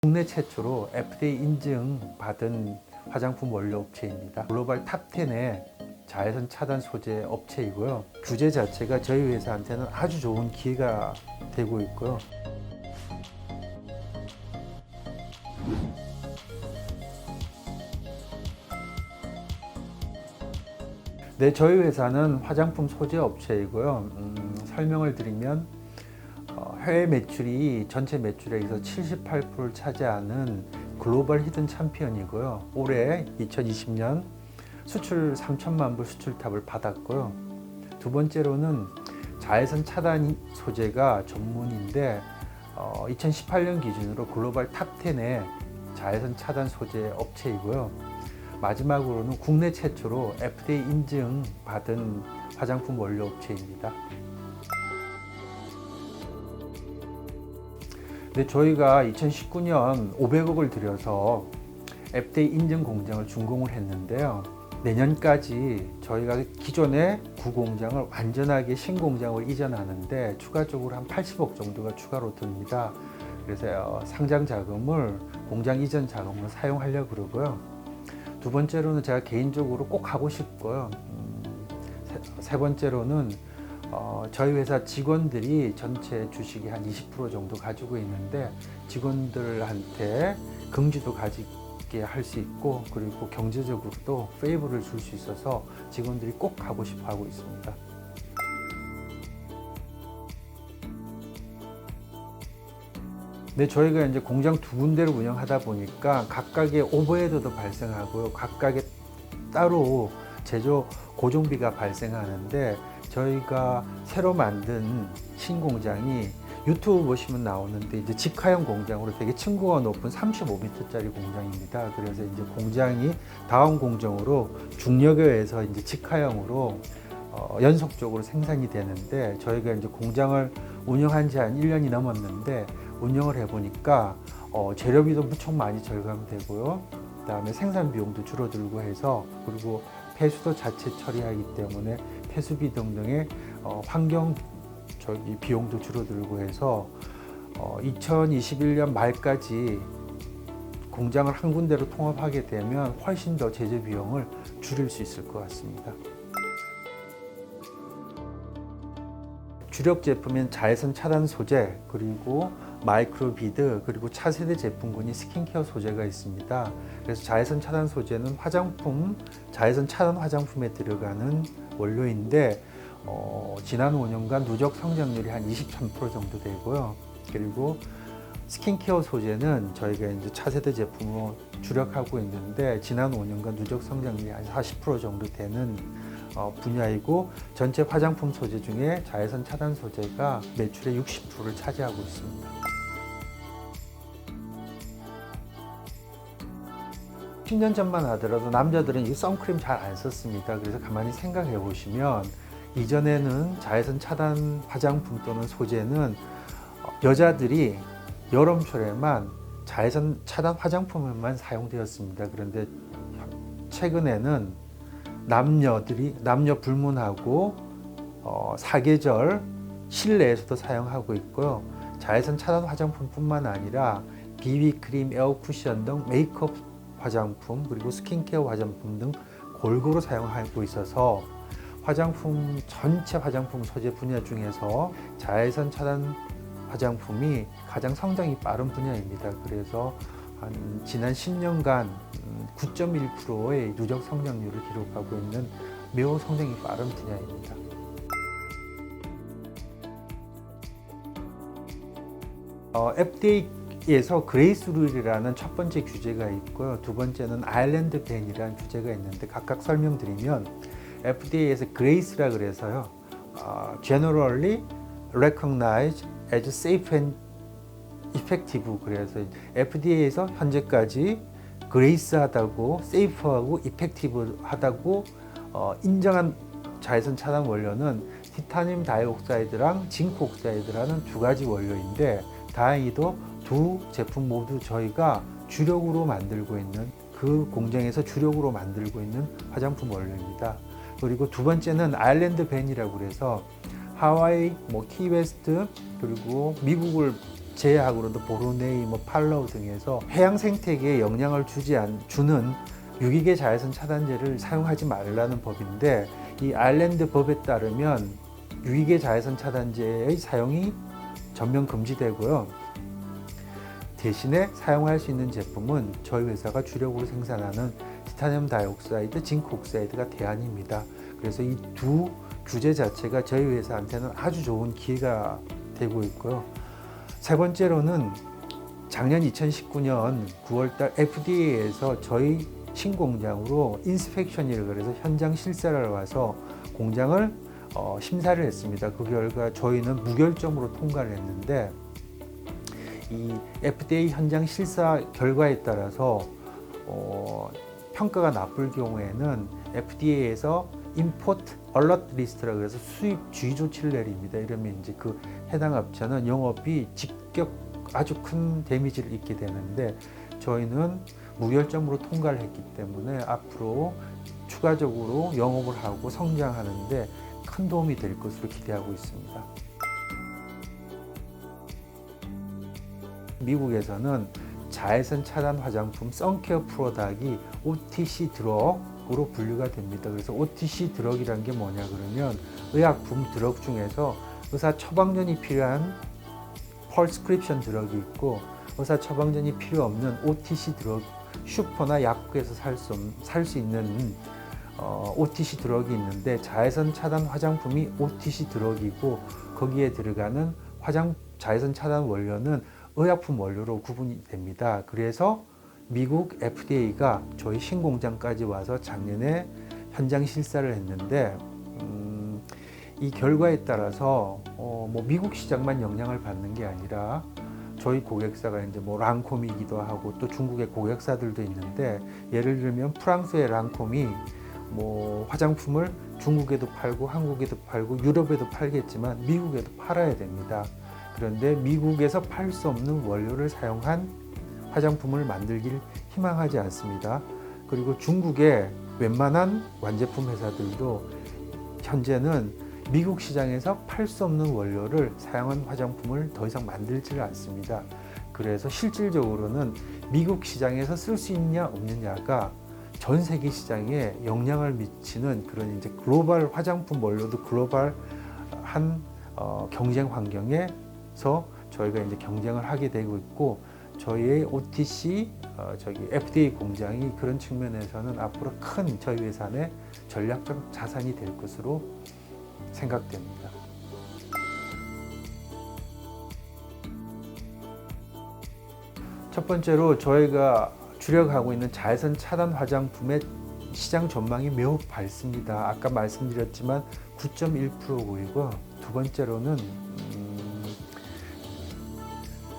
국내 최초로 FDA 인증받은 화장품 원료 업체입니다. 글로벌 탑10의 자외선 차단 소재 업체이고요. 규제 자체가 저희 회사한테는 아주 좋은 기회가 되고 있고요. 네, 저희 회사는 화장품 소재 업체이고요. 설명을 드리면 해외 매출이 전체 매출에서 78%를 차지하는 글로벌 히든 챔피언이고요. 올해 2020년 수출 3천만 불 수출탑을 받았고요. 두 번째로는 자외선 차단 소재가 전문인데 2018년 기준으로 글로벌 탑10의 자외선 차단 소재 업체이고요. 마지막으로는 국내 최초로 FDA 인증 받은 화장품 원료 업체입니다. 네, 저희가 2019년 500억을 들여서 FDA 인증 공장을 준공을 했는데요. 내년까지 저희가 기존의 구공장을 완전하게 신공장을 이전하는데 추가적으로 한 80억 정도가 추가로 듭니다. 그래서 상장 자금을 공장 이전 자금으로 사용하려고 그러고요. 두 번째로는 제가 개인적으로 꼭 하고 싶고요. 세 번째로는 저희 회사 직원들이 전체 주식이 한 20% 정도 가지고 있는데 직원들한테 긍지도 가지게 할 수 있고 그리고 경제적으로도 페이버를 줄 수 있어서 직원들이 꼭 하고 싶어 하고 있습니다. 네, 저희가 이제 공장 두 군데를 운영하다 보니까 각각의 오버헤드도 발생하고요. 각각의 따로 제조 고정비가 발생하는데 저희가 새로 만든 신공장이 유튜브 보시면 나오는데 이제 직화형 공장으로 되게 층고가 높은 35m짜리 공장입니다. 그래서 이제 공장이 다음 공정으로 중력여에서 이제 직화형으로 연속적으로 생산이 되는데 저희가 이제 공장을 운영한 지 한 1년이 넘었는데 운영을 해보니까 재료비도 무척 많이 절감되고요. 그다음에 생산 비용도 줄어들고 해서 그리고 폐수도 자체 처리하기 때문에 폐수비 등등의 환경 비용도 줄어들고 해서 2021년 말까지 공장을 한 군데로 통합하게 되면 훨씬 더 제조 비용을 줄일 수 있을 것 같습니다. 주력 제품인 자외선 차단 소재 그리고 마이크로비드 그리고 차세대 제품군이 스킨케어 소재가 있습니다. 그래서 자외선 차단 소재는 화장품, 자외선 차단 화장품에 들어가는 원료인데 지난 5년간 누적 성장률이 한 23% 정도 되고요. 그리고 스킨케어 소재는 저희가 이제 차세대 제품으로 주력하고 있는데 지난 5년간 누적 성장률이 한 40% 정도 되는 분야이고 전체 화장품 소재 중에 자외선 차단 소재가 매출의 60%를 차지하고 있습니다. 10년 전만 하더라도 남자들은 이 선크림 잘 안 썼습니다. 그래서 가만히 생각해 보시면 이전에는 자외선 차단 화장품 또는 소재는 여자들이 여름철에만 자외선 차단 화장품에만 사용되었습니다. 그런데 최근에는 남녀 불문하고 사계절 실내에서도 사용하고 있고요. 자외선 차단 화장품뿐만 아니라 비비크림, 에어쿠션 등 메이크업 화장품 그리고 스킨케어 화장품 등 골고루 사용하고 있어서 전체 화장품 소재 분야 중에서 자외선 차단 화장품이 가장 성장이 빠른 분야입니다. 그래서 지난 10년간 9.1%의 누적 성장률을 기록하고 있는 매우 성장이 빠른 분야입니다. FDA에서 그레이스 룰이라는 첫 번째 규제가 있고요. 두 번째는 아일랜드 밴이라는 규제가 있는데 각각 설명드리면 FDA에서 그레이스라 그래서요. Generally recognized as safe and effective 그래서 FDA에서 현재까지 그레이스하다고 세이프하고 이펙티브하다고 인정한 자외선 차단 원료는 티타늄 다이옥사이드랑 징크 옥사이드라는 두 가지 원료인데 다행히도 두 제품 모두 저희가 주력으로 만들고 있는 그 공장에서 주력으로 만들고 있는 화장품 원료입니다. 그리고 두 번째는 아일랜드 밴이라고 그래서 하와이, 키웨스트 그리고 미국을 제약으로도 보르네이, 팔라우 등에서 해양 생태계에 영향을 주는 유기계 자외선 차단제를 사용하지 말라는 법인데, 이 아일랜드 법에 따르면 유기계 자외선 차단제의 사용이 전면 금지되고요. 대신에 사용할 수 있는 제품은 저희 회사가 주력으로 생산하는 티타늄 다이옥사이드, 징크 옥사이드가 대안입니다. 그래서 이 두 규제 자체가 저희 회사한테는 아주 좋은 기회가 되고 있고요. 세 번째로는 작년 2019년 9월달 FDA에서 저희 신공장으로 인스펙션이라고 그래서 현장 실사를 와서 공장을 심사를 했습니다. 그 결과 저희는 무결점으로 통과를 했는데, 이 FDA 현장 실사 결과에 따라서 평가가 나쁠 경우에는 FDA에서 임포트 얼러트 리스트라고 해서 수입 주의 조치를 내립니다. 이러면 이제 그 해당 업체는 영업이 직격 아주 큰 데미지를 입게 되는데, 저희는 무결점으로 통과를 했기 때문에 앞으로 추가적으로 영업을 하고 성장하는데 큰 도움이 될 것으로 기대하고 있습니다. 미국에서는 자외선 차단 화장품 선케어 프로덕이 OTC 드럭으로 분류가 됩니다. 그래서 OTC 드럭이란 게 뭐냐 그러면 의약품 드럭 중에서 의사 처방전이 필요한 프리스크립션 드럭이 있고, 의사 처방전이 필요 없는 OTC 드럭, 슈퍼나 약국에서 살 수 있는 OTC 드럭이 있는데, 자외선 차단 화장품이 OTC 드럭이고 거기에 들어가는 자외선 차단 원료는 의약품 원료로 구분이 됩니다. 그래서 미국 FDA가 저희 신공장까지 와서 작년에 현장 실사를 했는데, 이 결과에 따라서 미국 시장만 영향을 받는 게 아니라 저희 고객사가 이제 랑콤이기도 하고 또 중국의 고객사들도 있는데, 예를 들면 프랑스의 랑콤이 화장품을 중국에도 팔고 한국에도 팔고 유럽에도 팔겠지만 미국에도 팔아야 됩니다. 그런데 미국에서 팔 수 없는 원료를 사용한 화장품을 만들길 희망하지 않습니다. 그리고 중국의 웬만한 완제품 회사들도 현재는 미국 시장에서 팔 수 없는 원료를 사용한 화장품을 더 이상 만들지를 않습니다. 그래서 실질적으로는 미국 시장에서 쓸 수 있냐 없느냐가 전 세계 시장에 영향을 미치는 그런 이제 글로벌 화장품 원료도 글로벌한 경쟁 환경에서 저희가 이제 경쟁을 하게 되고 있고, 저희의 OTC FDA 공장이 그런 측면에서는 앞으로 큰 저희 회사의 전략적 자산이 될 것으로 생각됩니다. 첫 번째로 저희가 주력하고 있는 자외선 차단 화장품의 시장 전망이 매우 밝습니다. 아까 말씀드렸지만 9.1%고이고, 두 번째로는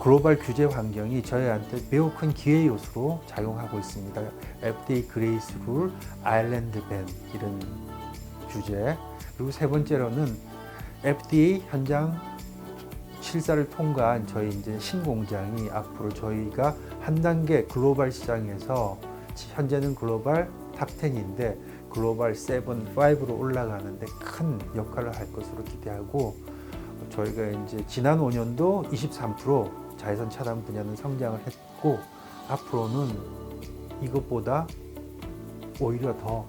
글로벌 규제 환경이 저희한테 매우 큰 기회 요소로 작용하고 있습니다. FDA 그레이스 룰, 아일랜드 밴 이런 규제. 그리고 세 번째로는 FDA 현장 실사를 통과한 저희 이제 신공장이 앞으로 저희가 한 단계 글로벌 시장에서 현재는 글로벌 탑 10인데 글로벌 7, 5로 올라가는데 큰 역할을 할 것으로 기대하고, 저희가 이제 지난 5년도 23% 자외선 차단 분야는 성장을 했고, 앞으로는 이것보다 오히려 더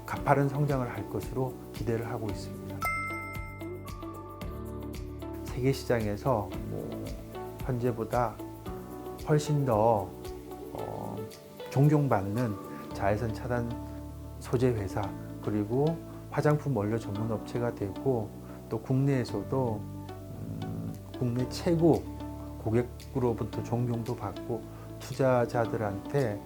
가파른 성장을 할 것으로 기대를 하고 있습니다. 세계 시장에서 현재보다 훨씬 더 존경받는 자외선 차단 소재 회사, 그리고 화장품 원료 전문 업체가 되고, 또 국내에서도 국내 최고 고객으로부터 존경도 받고 투자자들한테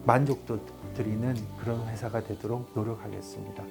만족도 드리는 그런 회사가 되도록 노력하겠습니다.